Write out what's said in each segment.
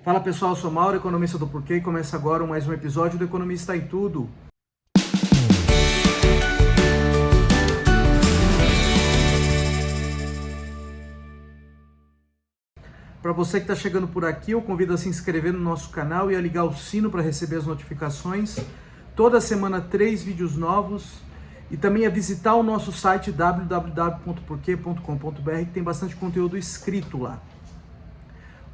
Fala pessoal, eu sou Mauro, economista do Porquê, e começa agora mais um episódio do Economista em Tudo. Para você que está chegando por aqui, eu convido a se inscrever no nosso canal e a ligar o sino para receber as notificações. Toda semana 3 vídeos novos e também a visitar o nosso site www.porque.com.br, que tem bastante conteúdo escrito lá.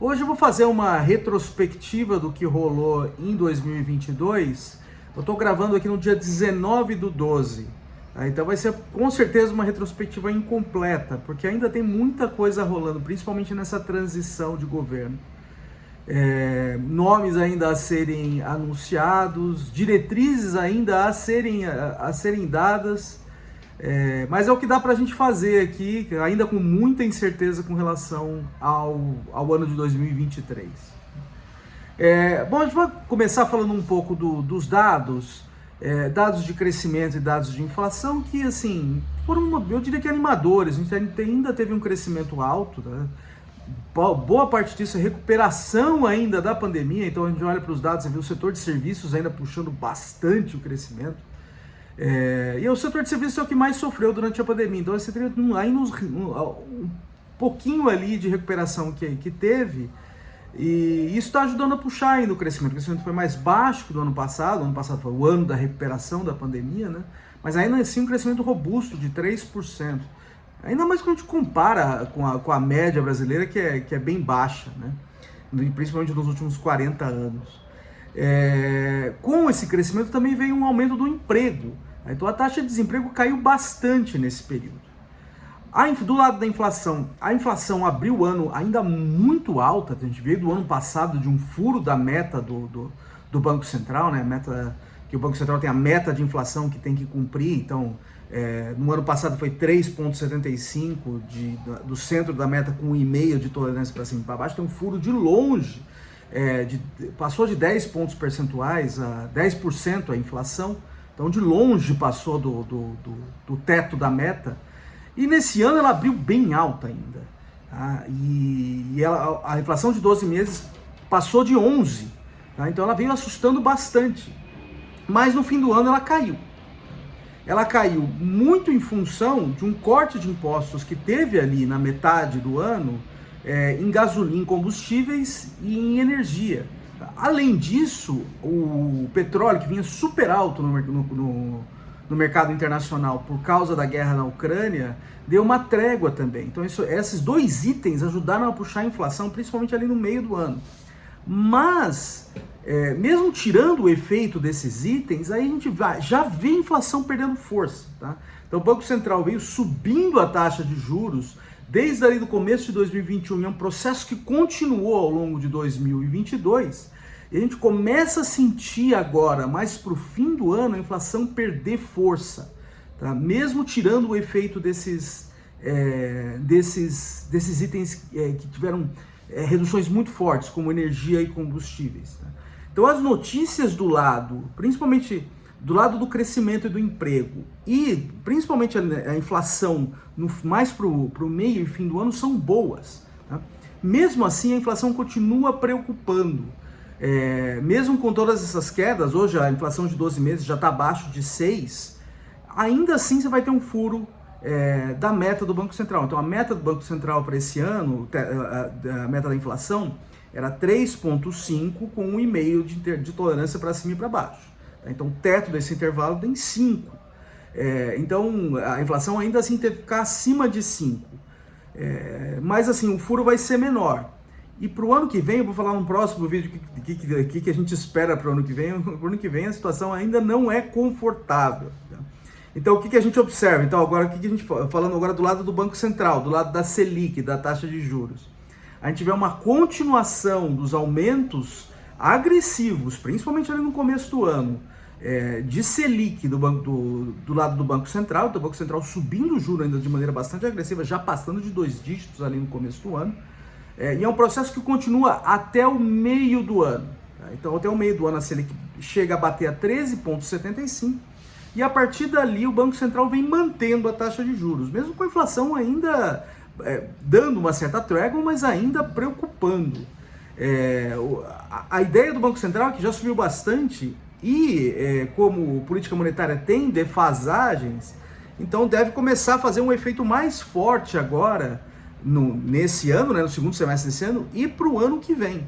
Hoje eu vou fazer uma retrospectiva do que rolou em 2022. Eu estou gravando aqui no dia 19/12. Então vai ser com certeza uma retrospectiva incompleta, porque ainda tem muita coisa rolando, principalmente nessa transição de governo. Nomes ainda a serem anunciados, diretrizes ainda a serem dadas. Mas é o que dá para a gente fazer aqui, ainda com muita incerteza com relação ao ano de 2023. Bom, a gente vai começar falando um pouco dos dados, dados de crescimento e dados de inflação, que assim, foram, eu diria que animadores. A gente ainda teve um crescimento alto, né? Boa parte disso é recuperação ainda da pandemia. Então a gente olha para os dados e vê o setor de serviços ainda puxando bastante o crescimento. E o setor de serviços é o que mais sofreu durante a pandemia, então você teria um pouquinho ali de recuperação que teve, e isso está ajudando a puxar ainda o crescimento foi mais baixo que do ano passado foi o ano da recuperação da pandemia, né? Mas ainda assim um crescimento robusto de 3%, ainda mais quando a gente compara com a média brasileira, que é bem baixa, né? Principalmente nos últimos 40 anos. Com esse crescimento também veio um aumento do emprego. Então a taxa de desemprego caiu bastante nesse período. Do lado da inflação, a inflação abriu o ano ainda muito alta. A gente veio do ano passado de um furo da meta do Banco Central, né? Que o Banco Central tem a meta de inflação que tem que cumprir. Então, no ano passado foi 3,75 do centro da meta, com 1,5 de tolerância para cima e para baixo. Tem um furo de longe. Passou de 10 pontos percentuais a 10% a inflação, então de longe passou do teto da meta, e nesse ano ela abriu bem alta ainda, tá? A inflação de 12 meses passou de 11, tá? Então ela veio assustando bastante, mas no fim do ano ela caiu muito em função de um corte de impostos que teve ali na metade do ano, em gasolina, em combustíveis e em energia. Além disso, o petróleo, que vinha super alto no mercado internacional por causa da guerra na Ucrânia, deu uma trégua também. Então esses dois itens ajudaram a puxar a inflação, principalmente ali no meio do ano. Mas, mesmo tirando o efeito desses itens, aí a gente já vê a inflação perdendo força, tá? Então o Banco Central veio subindo a taxa de juros desde ali do começo de 2021, é um processo que continuou ao longo de 2022, e a gente começa a sentir agora, mais para o fim do ano, a inflação perder força, tá? Mesmo tirando o efeito desses itens que tiveram reduções muito fortes, como energia e combustíveis, tá? Então as notícias principalmente do lado do crescimento e do emprego, e principalmente a inflação mais para o meio e fim do ano, são boas, tá? Mesmo assim, a inflação continua preocupando. Mesmo com todas essas quedas, hoje a inflação de 12 meses já está abaixo de 6, ainda assim você vai ter um furo da meta do Banco Central. Então a meta do Banco Central para esse ano, a meta da inflação, era 3,5 com 1,5 de tolerância para cima e para baixo. Então o teto desse intervalo tem 5. Então a inflação ainda assim teve que ficar acima de 5. Mas assim, o furo vai ser menor. E para o ano que vem, eu vou falar no próximo vídeo que a gente espera para o ano que vem. Para o ano que vem a situação ainda não é confortável, tá? Então o que a gente observa? Então agora, o que a gente falando agora do lado do Banco Central, do lado da Selic, da taxa de juros. A gente vê uma continuação dos aumentos agressivos, principalmente ali no começo do ano, de Selic do lado do Banco Central. Então o Banco Central subindo o juro ainda de maneira bastante agressiva, já passando de 2 dígitos ali no começo do ano. E é um processo que continua até o meio do ano, tá? Então até o meio do ano a Selic chega a bater a 13,75, e a partir dali o Banco Central vem mantendo a taxa de juros, mesmo com a inflação ainda dando uma certa trégua, mas ainda preocupando. A ideia do Banco Central é que já subiu bastante e como política monetária tem defasagens, então deve começar a fazer um efeito mais forte agora, nesse ano, né, no segundo semestre desse ano, e para o ano que vem.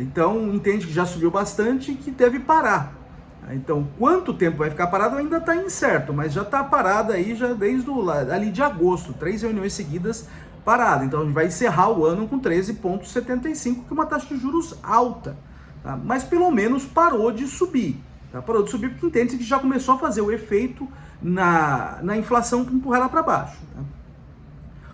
Então entende que já subiu bastante e que deve parar. Então quanto tempo vai ficar parado ainda está incerto, mas já está parado aí já desde ali de agosto, 3 reuniões seguidas parada. Então a gente vai encerrar o ano com 13,75, que é uma taxa de juros alta, tá? Mas pelo menos parou de subir. Tá? Parou de subir porque entende que já começou a fazer o efeito na inflação que empurra ela para baixo. Tá?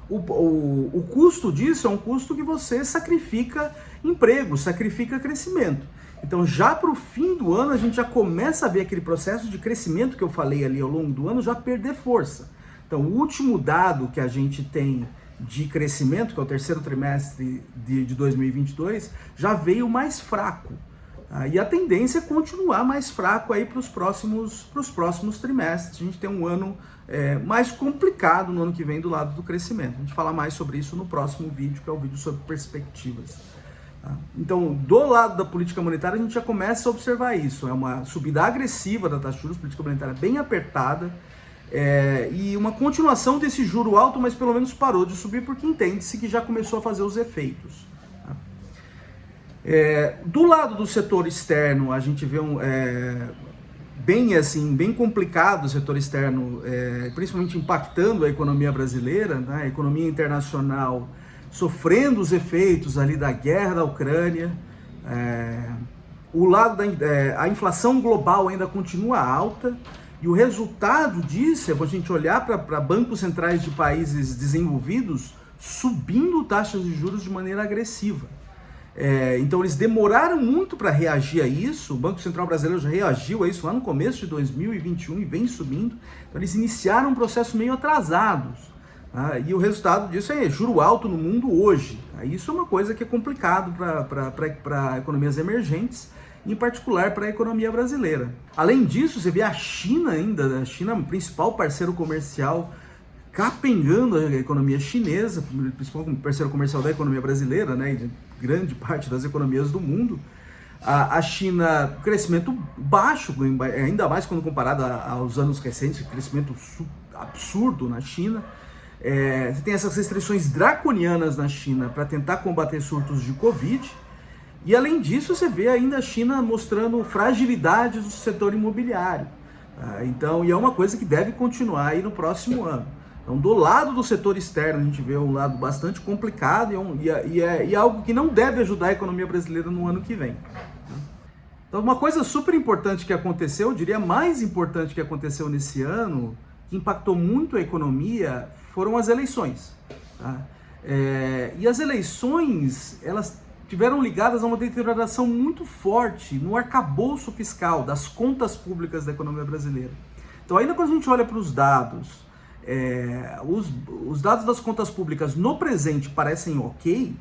O custo disso é um custo que você sacrifica emprego, sacrifica crescimento. Então já para o fim do ano a gente já começa a ver aquele processo de crescimento que eu falei ali ao longo do ano já perder força. Então o último dado que a gente tem de crescimento, que é o terceiro trimestre de 2022, já veio mais fraco. E a tendência é continuar mais fraco aí para os próximos trimestres. A gente tem um ano mais complicado no ano que vem do lado do crescimento. A gente fala mais sobre isso no próximo vídeo, que é o vídeo sobre perspectivas. Então, do lado da política monetária, a gente já começa a observar isso. É uma subida agressiva da taxa de juros, política monetária bem apertada, e uma continuação desse juro alto, mas pelo menos parou de subir porque entende-se que já começou a fazer os efeitos. Do lado do setor externo, a gente vê bem complicado o setor externo, principalmente impactando a economia brasileira, né? A economia internacional sofrendo os efeitos ali da guerra da Ucrânia. A inflação global ainda continua alta. E o resultado disso é a gente olhar para bancos centrais de países desenvolvidos subindo taxas de juros de maneira agressiva. Então eles demoraram muito para reagir a isso. O Banco Central Brasileiro já reagiu a isso lá no começo de 2021 e vem subindo. Então eles iniciaram um processo meio atrasados. E o resultado disso é juro alto no mundo hoje. Isso é uma coisa que é complicado para economias emergentes, em particular para a economia brasileira. Além disso, você vê a China ainda, a China principal parceiro comercial, capengando a economia chinesa, principal parceiro comercial da economia brasileira, né, e de grande parte das economias do mundo. A China, crescimento baixo, ainda mais quando comparado aos anos recentes, crescimento absurdo na China. Você tem essas restrições draconianas na China para tentar combater surtos de Covid. E além disso, você vê ainda a China mostrando fragilidades do setor imobiliário. Então, e é uma coisa que deve continuar aí no próximo ano. Então, do lado do setor externo, a gente vê um lado bastante complicado e é algo que não deve ajudar a economia brasileira no ano que vem. Então, uma coisa super importante que aconteceu, eu diria mais importante que aconteceu nesse ano, que impactou muito a economia, foram as eleições. E as eleições, elas tiveram ligadas a uma deterioração muito forte no arcabouço fiscal das contas públicas da economia brasileira. Então, ainda quando a gente olha para os dados, os dados das contas públicas no presente parecem ok.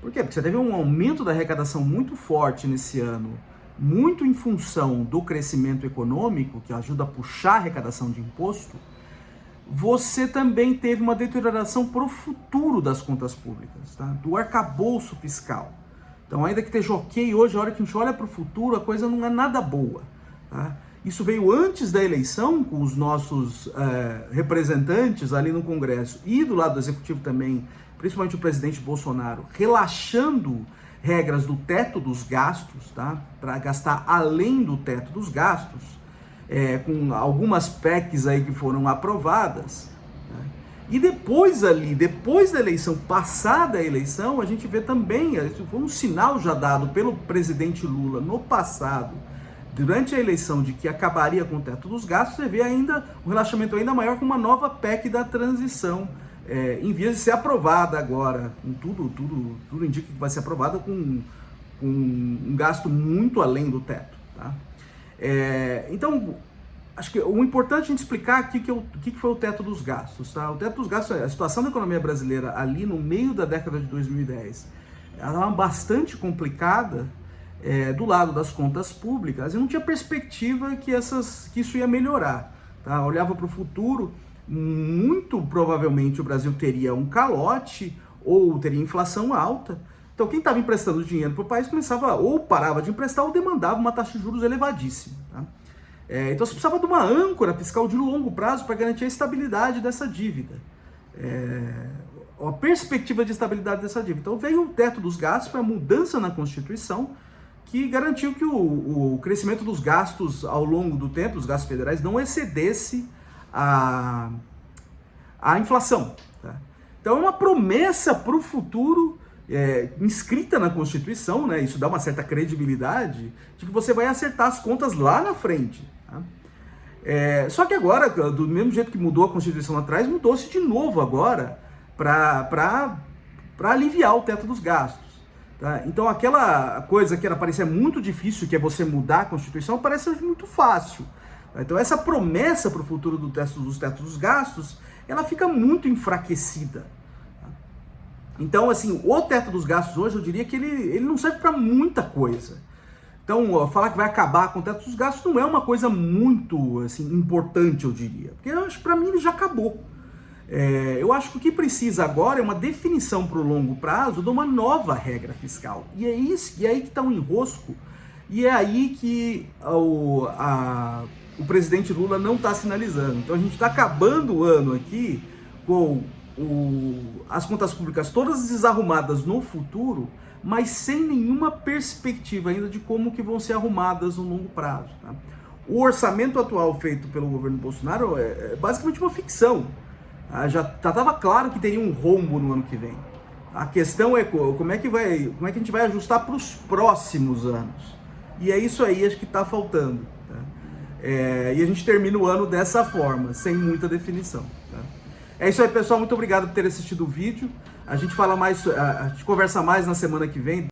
Por quê? Porque você teve um aumento da arrecadação muito forte nesse ano, muito em função do crescimento econômico, que ajuda a puxar a arrecadação de imposto. Você também teve uma deterioração para o futuro das contas públicas, tá? Do arcabouço fiscal. Então, ainda que esteja ok hoje, a hora que a gente olha para o futuro, a coisa não é nada boa. Tá? Isso veio antes da eleição, com os nossos representantes ali no Congresso e do lado do Executivo também, principalmente o presidente Bolsonaro, relaxando regras do teto dos gastos, tá? Para gastar além do teto dos gastos. Com algumas PECs aí que foram aprovadas, né? E depois da eleição, passada a eleição, a gente vê também, foi um sinal já dado pelo presidente Lula no passado, durante a eleição, de que acabaria com o teto dos gastos. Você vê ainda um relaxamento ainda maior com uma nova PEC da transição, em vias de ser aprovada agora, com tudo indica que vai ser aprovada com um gasto muito além do teto, tá? Então, acho que o importante é a gente explicar aqui o que foi o teto dos gastos. Tá? O teto dos gastos, a situação da economia brasileira ali no meio da década de 2010, ela estava bastante complicada do lado das contas públicas e não tinha perspectiva que isso ia melhorar. Tá? Olhava para o futuro, muito provavelmente o Brasil teria um calote ou teria inflação alta. Então quem estava emprestando dinheiro para o país começava ou parava de emprestar ou demandava uma taxa de juros elevadíssima. Tá? Então você precisava de uma âncora fiscal de longo prazo para garantir a estabilidade dessa dívida. A perspectiva de estabilidade dessa dívida. Então veio o teto dos gastos para mudança na Constituição que garantiu que o crescimento dos gastos ao longo do tempo, os gastos federais, não excedesse a inflação. Tá? Então é uma promessa para o futuro inscrita na Constituição, né? Isso dá uma certa credibilidade de que você vai acertar as contas lá na frente. Tá? Só que agora, do mesmo jeito que mudou a Constituição lá atrás, mudou-se de novo agora para aliviar o teto dos gastos. Tá? Então aquela coisa que parecia muito difícil, que é você mudar a Constituição, parece muito fácil. Tá? Então essa promessa para o futuro dos tetos dos gastos, ela fica muito enfraquecida. Tá? Então assim, o teto dos gastos hoje, eu diria que ele não serve para muita coisa. Então falar que vai acabar com o teto dos gastos não é uma coisa muito assim, importante, eu diria. Porque eu acho que para mim ele já acabou. Eu acho que o que precisa agora é uma definição para o longo prazo de uma nova regra fiscal. E é aí que está o enrosco, e é aí que o presidente Lula não está sinalizando. Então a gente está acabando o ano aqui com as contas públicas todas desarrumadas no futuro, mas sem nenhuma perspectiva ainda de como que vão ser arrumadas no longo prazo. Tá? O orçamento atual feito pelo governo Bolsonaro é basicamente uma ficção. Já estava claro que teria um rombo no ano que vem. A questão é como é que a gente vai ajustar para os próximos anos. E é isso aí, acho que está faltando. Tá? E a gente termina o ano dessa forma, sem muita definição. Tá? É isso aí, pessoal. Muito obrigado por ter assistido o vídeo. A gente conversa mais na semana que vem.